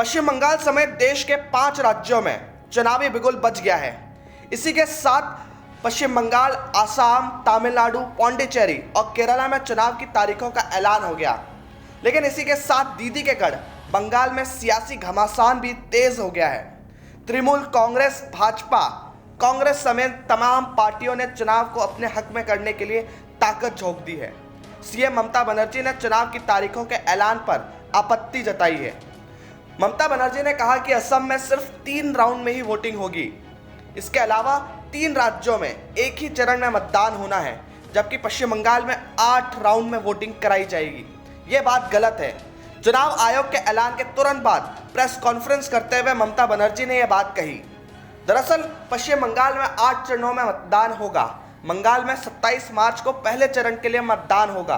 पश्चिम बंगाल समेत देश के 5 राज्यों में चुनावी बिगुल बज गया है। इसी के साथ पश्चिम बंगाल, आसाम, तमिलनाडु, पौंडीचेरी और केरला में चुनाव की तारीखों का ऐलान हो गया। लेकिन इसी के साथ दीदी के गढ़ बंगाल में सियासी घमासान भी तेज हो गया है। तृणमूल कांग्रेस, भाजपा, कांग्रेस समेत तमाम पार्टियों ने चुनाव को अपने हक में करने के लिए ताकत झोंक दी है। सीएम ममता बनर्जी ने चुनाव की तारीखों के ऐलान पर आपत्ति जताई है। ममता बनर्जी ने कहा कि असम में सिर्फ 3 राउंड में ही वोटिंग होगी। इसके अलावा 3 राज्यों में एक ही चरण में मतदान होना है, जबकि पश्चिम बंगाल में 8 राउंड में वोटिंग कराई जाएगी। ये बात गलत है। चुनाव आयोग के ऐलान के तुरंत बाद प्रेस कॉन्फ्रेंस करते हुए ममता बनर्जी ने यह बात कही। दरअसल पश्चिम बंगाल में 8 चरणों में मतदान होगा। बंगाल में 27 मार्च को पहले चरण के लिए मतदान होगा,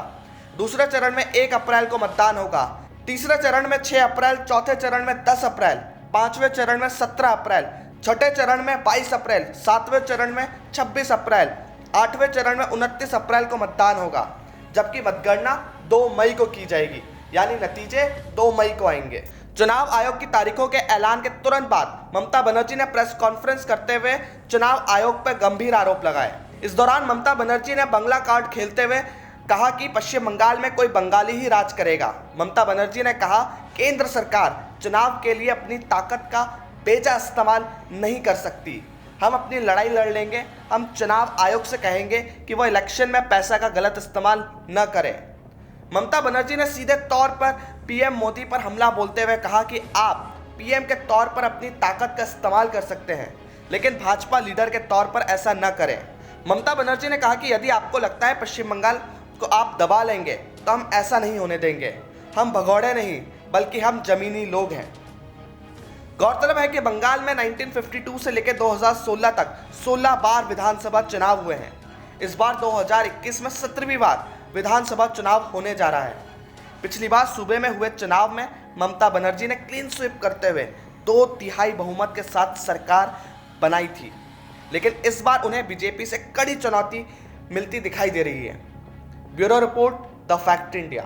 दूसरे चरण में 1 अप्रैल को मतदान होगा, तीसरे चरण में 6 अप्रैल, चौथे चरण में 10 अप्रैल, पांचवें चरण में 17 अप्रैल, छठे चरण में 22 अप्रैल, सातवें चरण में 26 अप्रैल, आठवें चरण में 29 अप्रैल को मतदान होगा, जबकि मतगणना 2 मई को की जाएगी, यानी नतीजे 2 मई को आएंगे। चुनाव आयोग की तारीखों के ऐलान के तुरंत बाद ममता बनर्जी ने प्रेस कॉन्फ्रेंस करते हुए चुनाव आयोग पर गंभीर आरोप लगाए। इस दौरान ममता बनर्जी ने बंगला कार्ड खेलते हुए कहा कि पश्चिम बंगाल में कोई बंगाली ही राज करेगा। ममता बनर्जी ने कहा, केंद्र सरकार चुनाव के लिए अपनी ताकत का बेजा इस्तेमाल नहीं कर सकती। हम अपनी लड़ाई लड़ लेंगे। हम चुनाव आयोग से कहेंगे कि वो इलेक्शन में पैसा का गलत इस्तेमाल न करे। ममता बनर्जी ने सीधे तौर पर पीएम मोदी पर हमला बोलते हुए कहा कि आप पीएम के तौर पर अपनी ताकत का इस्तेमाल कर सकते हैं, लेकिन भाजपा लीडर के तौर पर ऐसा न करें। ममता बनर्जी ने कहा कि यदि आपको लगता है पश्चिम बंगाल को आप दबा लेंगे तो हम ऐसा नहीं होने देंगे। हम भगौड़े नहीं, बल्कि हम जमीनी लोग हैं। गौरतलब है कि बंगाल में 1952 से लेकर 2016 तक 16 बार विधानसभा चुनाव हुए हैं। इस बार 2021 में 17वीं बार विधानसभा चुनाव होने जा रहा है। पिछली बार सूबे में हुए चुनाव में ममता बनर्जी ने क्लीन स्वीप करते हुए 2/3 बहुमत के साथ सरकार बनाई थी, लेकिन इस बार उन्हें बीजेपी से कड़ी चुनौती मिलती दिखाई दे रही है। Bureau report, the fact India.